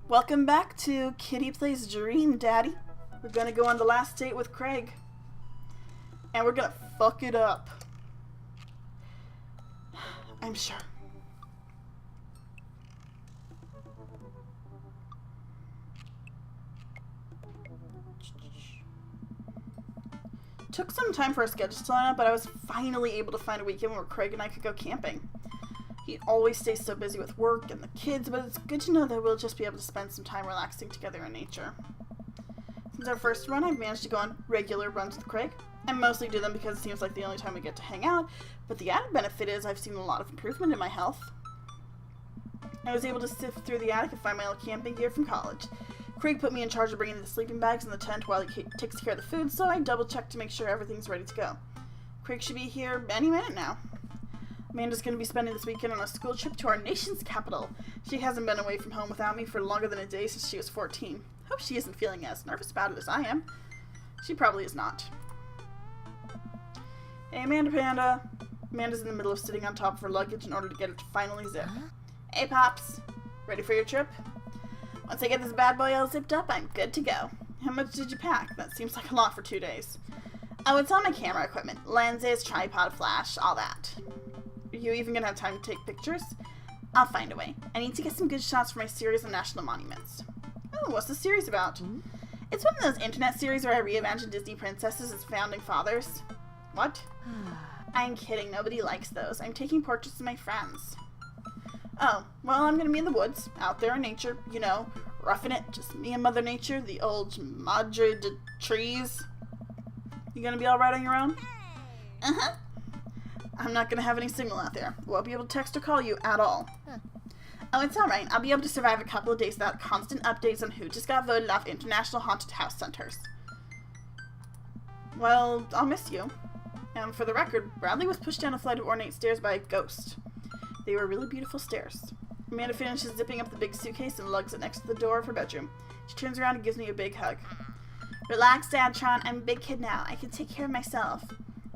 Welcome back to Kitty Plays Dream, Daddy. We're gonna go on the last date with Craig. And we're gonna fuck it up. I'm sure. Took some time for our schedule to line up, but I was finally able to find a weekend where Craig and I could go camping. He always stays so busy with work and the kids, but it's good to know that we'll just be able to spend some time relaxing together in nature. Since our first run, I've managed to go on regular runs with Craig. I mostly do them because it seems like the only time we get to hang out, but the added benefit is I've seen a lot of improvement in my health. I was able to sift through the attic and find my old camping gear from college. Craig put me in charge of bringing the sleeping bags in the tent while he takes care of the food, so I double-checked to make sure everything's ready to go. Craig should be here any minute now. Amanda's going to be spending this weekend on a school trip to our nation's capital. She hasn't been away from home without me for longer than a day since she was 14. Hope she isn't feeling as nervous about it as I am. She probably is not. Hey, Amanda Panda. Amanda's in the middle of sitting on top of her luggage in order to get it to finally zip. Hey, Pops. Ready for your trip? Once I get this bad boy all zipped up, I'm good to go. How much did you pack? That seems like a lot for 2 days. Oh, it's all my camera equipment. Lenses, tripod, flash, all that. Are you even gonna have time to take pictures? I'll find a way. I need to get some good shots for my series on national monuments. Oh, what's the series about? It's one of those internet series where I reimagine Disney princesses as founding fathers. What? I'm kidding, nobody likes those. I'm taking portraits of my friends. Oh, well, I'm gonna be in the woods, out there in nature, you know, roughing it, just me and Mother Nature, the old Madre de trees. You gonna be alright on your own? Uh-huh. I'm not gonna have any signal out there. Won't be able to text or call you at all. Oh, it's alright. I'll be able to survive a couple of days without constant updates on who just got voted off International Haunted House Centers. Well, I'll miss you. And for the record, Bradley was pushed down a flight of ornate stairs by a ghost. They were really beautiful stairs. Amanda finishes zipping up the big suitcase and lugs it next to the door of her bedroom. She turns around and gives me a big hug. Relax, Dad Tron. I'm a big kid now. I can take care of myself.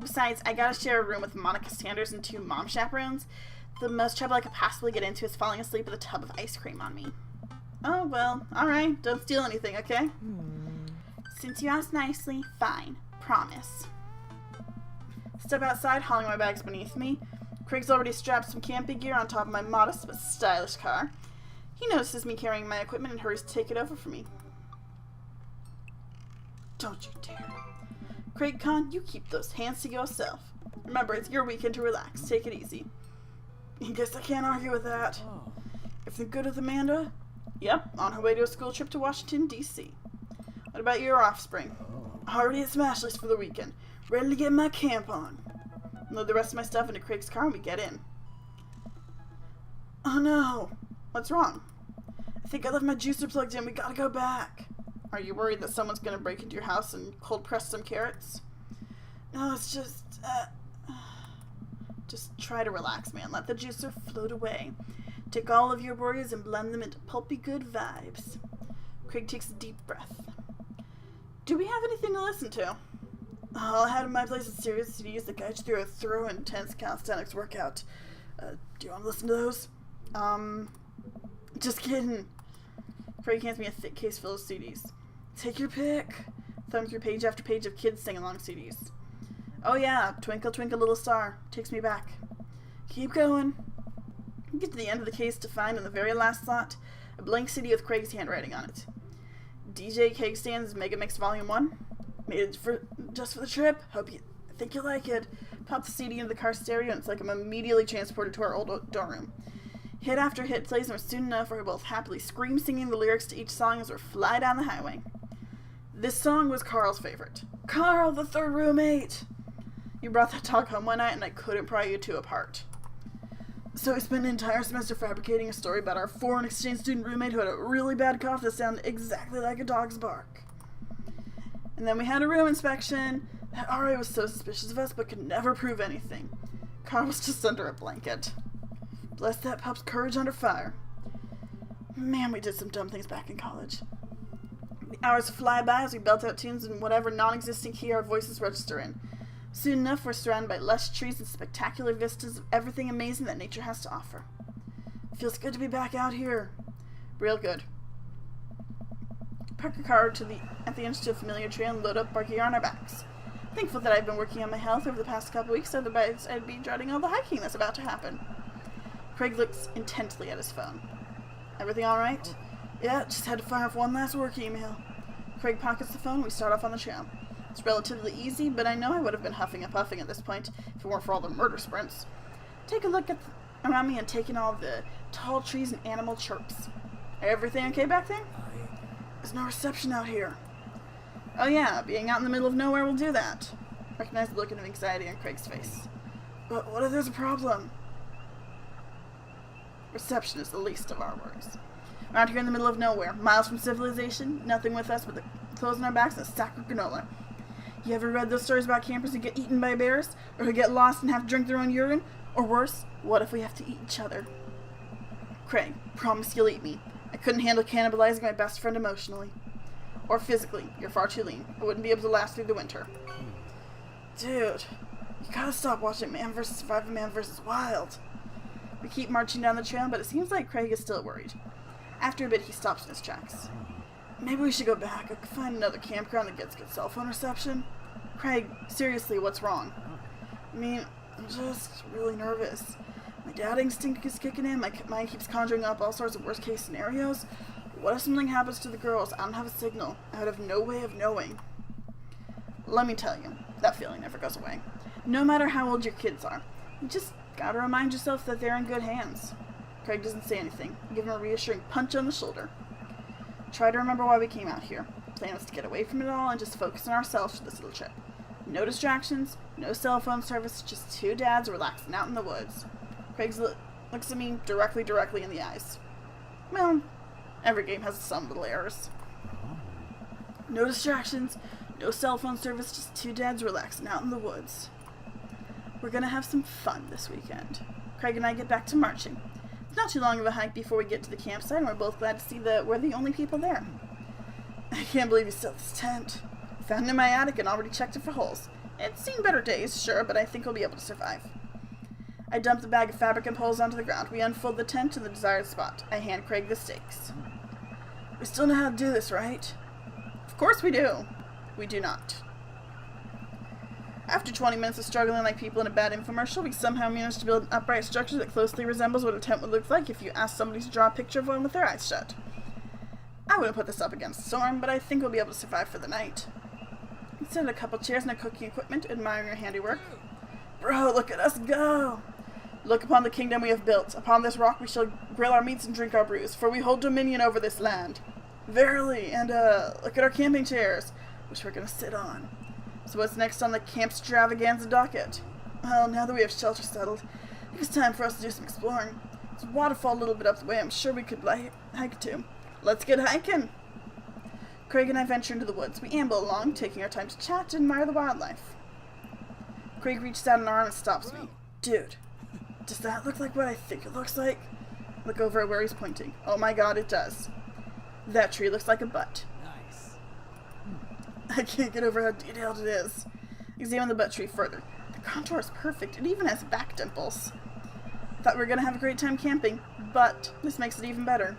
Besides, I gotta share a room with Monica Sanders and 2 mom chaperones. The most trouble I could possibly get into is falling asleep with a tub of ice cream on me. Oh, well, alright. Don't steal anything, okay? Since you asked nicely, fine. Promise. Step outside, hauling my bags beneath me. Craig's already strapped some camping gear on top of my modest but stylish car. He notices me carrying my equipment and hurries to take it over for me. Don't you dare. Craig Con, you keep those hands to yourself. Remember, it's your weekend to relax. Take it easy. I guess I can't argue with that. Everything good with Amanda? Yep, on her way to a school trip to Washington, D.C. What about your offspring? Already at Smashless for the weekend. Ready to get my camp on. Load the rest of my stuff into Craig's car and we get in. Oh no! What's wrong? I think I left my juicer plugged in. We gotta go back. Are you worried that someone's gonna break into your house and cold press some carrots? No, it's just try to relax, man. Let the juicer float away. Take all of your worries and blend them into pulpy good vibes. Craig takes a deep breath. Do we have anything to listen to? All I had in my place is serious CDs that guide you through a thorough and intense calisthenics workout. Do you want to listen to those? Just kidding. Craig hands me a thick case full of CDs. Take your pick. Thumb through page after page of kids sing-along CDs. Oh yeah, Twinkle Twinkle Little Star. Takes me back. Keep going. You get to the end of the case to find in the very last slot a blank CD with Craig's handwriting on it. DJ Keg Stand's Mega Mix Volume 1. Made it just for the trip. I think you'll like it. Pop the CD into the car stereo and it's like I'm immediately transported to our old dorm room. Hit after hit plays and we're soon enough where we both happily scream singing the lyrics to each song as we fly down the highway. This song was Carl's favorite. Carl, the third roommate! You brought that dog home one night and I couldn't pry you two apart. So we spent an entire semester fabricating a story about our foreign exchange student roommate who had a really bad cough that sounded exactly like a dog's bark. And then we had a room inspection. That RA was so suspicious of us but could never prove anything. Carl was just under a blanket. Bless that pup's courage under fire. Man, we did some dumb things back in college. The hours fly by as we belt out tunes in whatever non-existent key our voices register in. Soon enough, we're surrounded by lush trees and spectacular vistas of everything amazing that nature has to offer. Feels good to be back out here. Real good. park a car at the entrance to a familiar trail and load up our gear on our backs. Thankful that I've been working on my health over the past couple weeks, otherwise I'd be dreading all the hiking that's about to happen. Craig looks intently at his phone. Everything alright? Yeah, just had to fire off one last work email. Craig pockets the phone and we start off on the trail. It's relatively easy, but I know I would have been huffing and puffing at this point if it weren't for all the murder sprints. Take a look around me and take in all the tall trees and animal chirps. Everything okay back there? There's no reception out here. Oh yeah, being out in the middle of nowhere will do that. Recognize the look of anxiety on Craig's face. But what if there's a problem? Reception is the least of our worries. We're out here in the middle of nowhere, miles from civilization, nothing with us but the clothes on our backs and a sack of granola. You ever read those stories about campers who get eaten by bears? Or who get lost and have to drink their own urine? Or worse, what if we have to eat each other? Craig, promise you'll eat me. I couldn't handle cannibalizing my best friend emotionally. Or physically. You're far too lean. I wouldn't be able to last through the winter. Dude, you gotta stop watching Man vs. Survive and Man vs. Wild. We keep marching down the trail, but it seems like Craig is still worried. After a bit, he stops in his tracks. Maybe we should go back. I could find another campground that gets good cell phone reception. Craig, seriously, what's wrong? I mean, I'm just really nervous. My dad instinct is kicking in. My mind keeps conjuring up all sorts of worst-case scenarios. What if something happens to the girls? I don't have a signal. I would have no way of knowing. Let me tell you, that feeling never goes away. No matter how old your kids are, you just gotta remind yourself that they're in good hands. Craig doesn't say anything. Give him a reassuring punch on the shoulder. Try to remember why we came out here. The plan was to get away from it all and just focus on ourselves for this little trip. No distractions, no cell phone service, just two dads relaxing out in the woods. Craig looks at me directly in the eyes. Well, every game has some little errors. No distractions, no cell phone service, just two dads relaxing out in the woods. We're gonna have some fun this weekend. Craig and I get back to marching. It's not too long of a hike before we get to the campsite, and we're both glad to see that we're the only people there. I can't believe you still have this tent. Found it in my attic and already checked it for holes. It's seen better days, sure, but I think we'll be able to survive. I dump the bag of fabric and poles onto the ground. We unfold the tent to the desired spot. I hand Craig the stakes. We still know how to do this, right? Of course we do. We do not. After 20 minutes of struggling like people in a bad infomercial, we somehow managed to build an upright structure that closely resembles what a tent would look like if you asked somebody to draw a picture of one with their eyes shut. I wouldn't put this up against the storm, but I think we'll be able to survive for the night. We set a couple chairs and our cooking equipment, admiring our handiwork. Bro, look at us go! Look upon the kingdom we have built. Upon this rock we shall grill our meats and drink our brews, for we hold dominion over this land. Verily, and look at our camping chairs, which we're gonna sit on. So what's next on the camp extravaganza docket? Well, now that we have shelter settled, I think it's time for us to do some exploring. There's a waterfall a little bit up the way I'm sure we could hike to. Let's get hiking! Craig and I venture into the woods. We amble along, taking our time to chat and admire the wildlife. Craig reaches out an arm and stops me. Dude, does that look like what I think it looks like? Look over at where he's pointing. Oh my god, it does. That tree looks like a butt. Nice. I can't get over how detailed it is. Examine the butt tree further. The contour is perfect. It even has back dimples. Thought we were going to have a great time camping, but this makes it even better.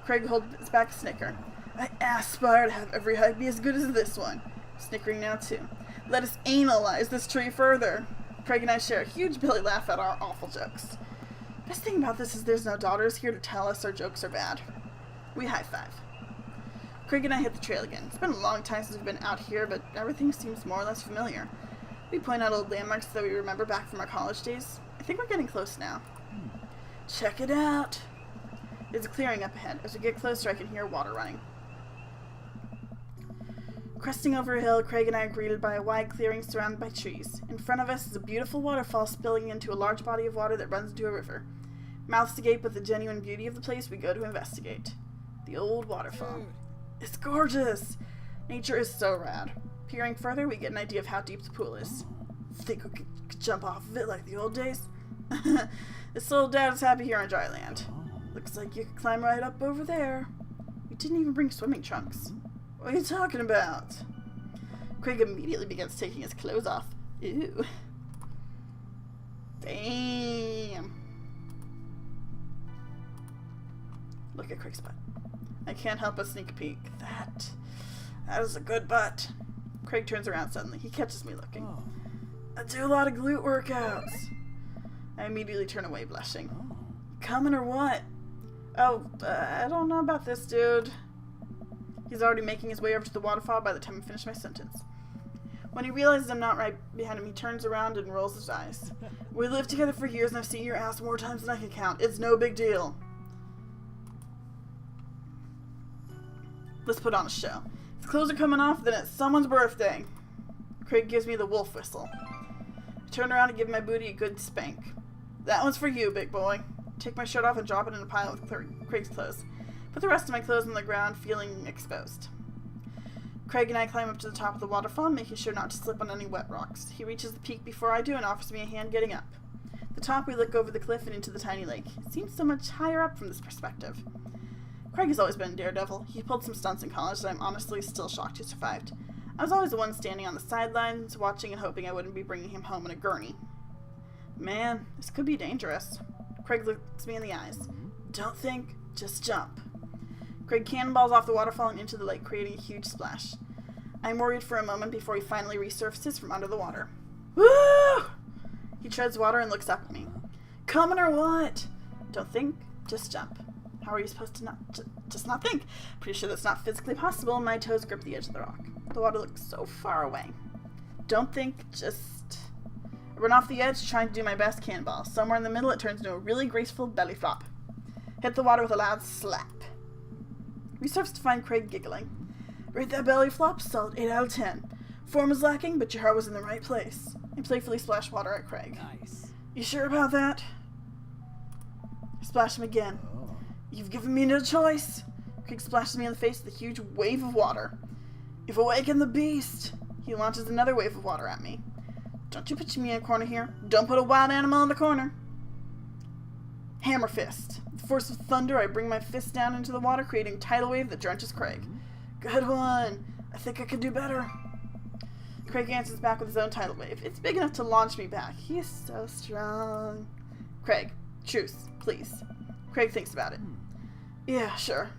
Craig holds back a snicker. I aspire to have every hike be as good as this one. Snickering now too. Let us analyze this tree further. Craig and I share a huge belly laugh at our awful jokes. Best thing about this is there's no daughters here to tell us our jokes are bad. We high-five. Craig and I hit the trail again. It's been a long time since we've been out here, but everything seems more or less familiar. We point out old landmarks that we remember back from our college days. I think we're getting close now. Check it out. There's a clearing up ahead. As we get closer, I can hear water running. Cresting over a hill, Craig and I are greeted by a wide clearing surrounded by trees. In front of us is a beautiful waterfall spilling into a large body of water that runs into a river. Mouths agape with the genuine beauty of the place, we go to investigate. The old waterfall. It's gorgeous! Nature is so rad. Peering further, we get an idea of how deep the pool is. Think we could jump off of it like the old days? This little dad is happy here on dry land. Looks like you could climb right up over there. We didn't even bring swimming trunks. What are you talking about? Craig immediately begins taking his clothes off. Ew. Damn. Look at Craig's butt. I can't help but sneak a peek. That is a good butt. Craig turns around suddenly. He catches me looking. Oh. I do a lot of glute workouts. I immediately turn away, blushing. Oh. Coming or what? Oh, I don't know about this dude. He's already making his way over to the waterfall by the time I finish my sentence. When he realizes I'm not right behind him, he turns around and rolls his eyes. We lived together for years and I've seen your ass more times than I can count. It's no big deal. Let's put on a show. If clothes are coming off, then it's someone's birthday. Craig gives me the wolf whistle. I turn around and give my booty a good spank. That one's for you, big boy. Take my shirt off and drop it in a pile with Craig's clothes. Put the rest of my clothes on the ground, feeling exposed. Craig and I climb up to the top of the waterfall, making sure not to slip on any wet rocks. He reaches the peak before I do and offers me a hand getting up. At the top, we look over the cliff and into the tiny lake. It seems so much higher up from this perspective. Craig has always been a daredevil. He pulled some stunts in college that I'm honestly still shocked he survived. I was always the one standing on the sidelines, watching and hoping I wouldn't be bringing him home in a gurney. Man, this could be dangerous. Craig looks me in the eyes. Don't think, just jump. Craig cannonballs off the waterfall and into the lake, creating a huge splash. I'm worried for a moment before he finally resurfaces from under the water. Woo! He treads water and looks up at me. Coming or what? Don't think, just jump. How are you supposed to just not think? Pretty sure that's not physically possible. My toes grip the edge of the rock. The water looks so far away. Don't think, just... I run off the edge, trying to do my best cannonball. Somewhere in the middle, it turns into a really graceful belly flop. Hit the water with a loud slap. Resurface to find Craig giggling. Rate that belly flop, solid 8 out of 10. Form is lacking, but your heart was in the right place. I playfully splash water at Craig. Nice. You sure about that? I splash him again. Oh. You've given me no choice. Craig splashes me in the face with a huge wave of water. You've awakened the beast. He launches another wave of water at me. Don't you put me in a corner here. Don't put a wild animal in the corner. Hammer fist. With the force of thunder, I bring my fist down into the water, creating a tidal wave that drenches Craig. Good one. I think I could do better. Craig answers back with his own tidal wave. It's big enough to launch me back. He is so strong. Craig, truce, please. Craig thinks about it. Yeah, sure.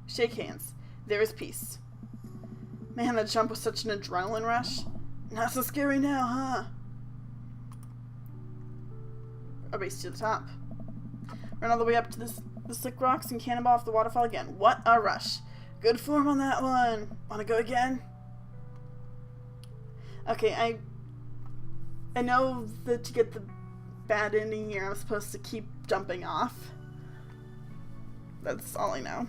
Shake hands. There is peace. Man, that jump was such an adrenaline rush. Not so scary now, huh? I race to the top. Run all the way up to the slick rocks and cannonball off the waterfall again. What a rush. Good form on that one. Wanna go again? Okay, I know that to get the bad ending here, I'm supposed to keep jumping off. That's all I know.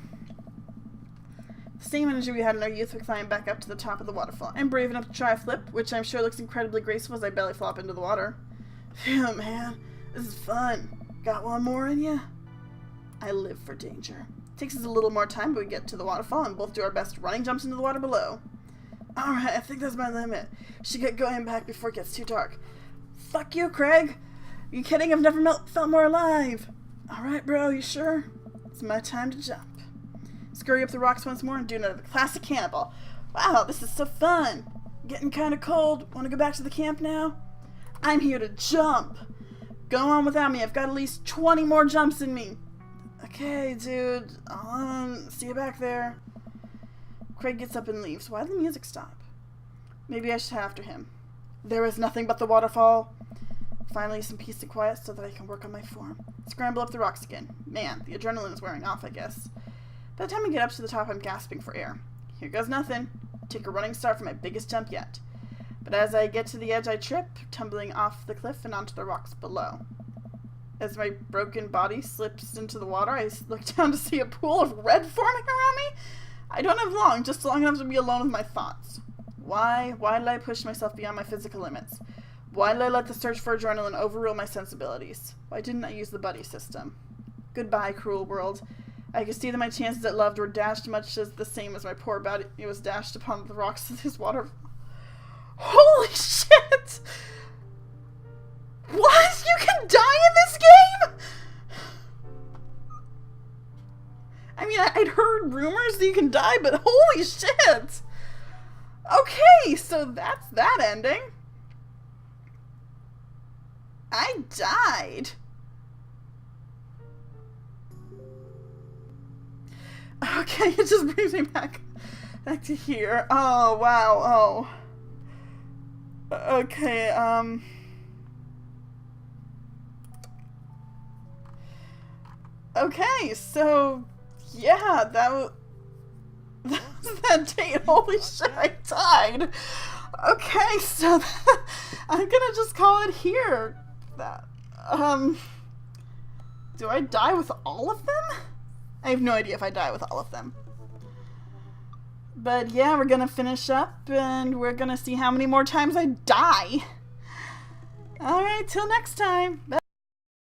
The same energy we had in our youth, we climb back up to the top of the waterfall. I'm brave enough to try a flip, which I'm sure looks incredibly graceful as I belly flop into the water. Phew, man. This is fun. Got one more in ya? I live for danger. Takes us a little more time, but we get to the waterfall and both do our best running jumps into the water below. Alright, I think that's my limit. Should get going back before it gets too dark. Fuck you, Craig! Are you kidding? I've never felt more alive! Alright, bro, you sure? It's my time to jump. Scurry up the rocks once more and do another classic cannonball. Wow, this is so fun! Getting kinda cold. Wanna go back to the camp now? I'm here to jump! Go on without me. I've got at least 20 more jumps in me. Okay, dude. See you back there. Craig gets up and leaves. Why did the music stop? Maybe I should head after him. There is nothing but the waterfall. Finally, some peace and quiet so that I can work on my form. Scramble up the rocks again. Man, the adrenaline is wearing off, I guess. By the time I get up to the top, I'm gasping for air. Here goes nothing. Take a running start for my biggest jump yet. But as I get to the edge, I trip, tumbling off the cliff and onto the rocks below. As my broken body slips into the water, I look down to see a pool of red forming around me. I don't have long, just long enough to be alone with my thoughts. Why did I push myself beyond my physical limits? Why did I let the search for adrenaline overrule my sensibilities? Why didn't I use the buddy system? Goodbye, cruel world. I could see that my chances at love were dashed much as the same as my poor body was dashed upon the rocks of this water. Holy shit! What? You can die in this game? I mean, I'd heard rumors that you can die, but holy shit! Okay, so that's that ending. I died. Okay, it just brings me back to here. Oh, wow. Oh. Okay, okay, so, yeah, that was that date. Holy shit, I died. Okay, so I'm gonna just call it here. That, do I die with all of them? I have no idea if I die with all of them. But yeah, we're gonna finish up and we're gonna see how many more times I die. Alright, till next time. Bye.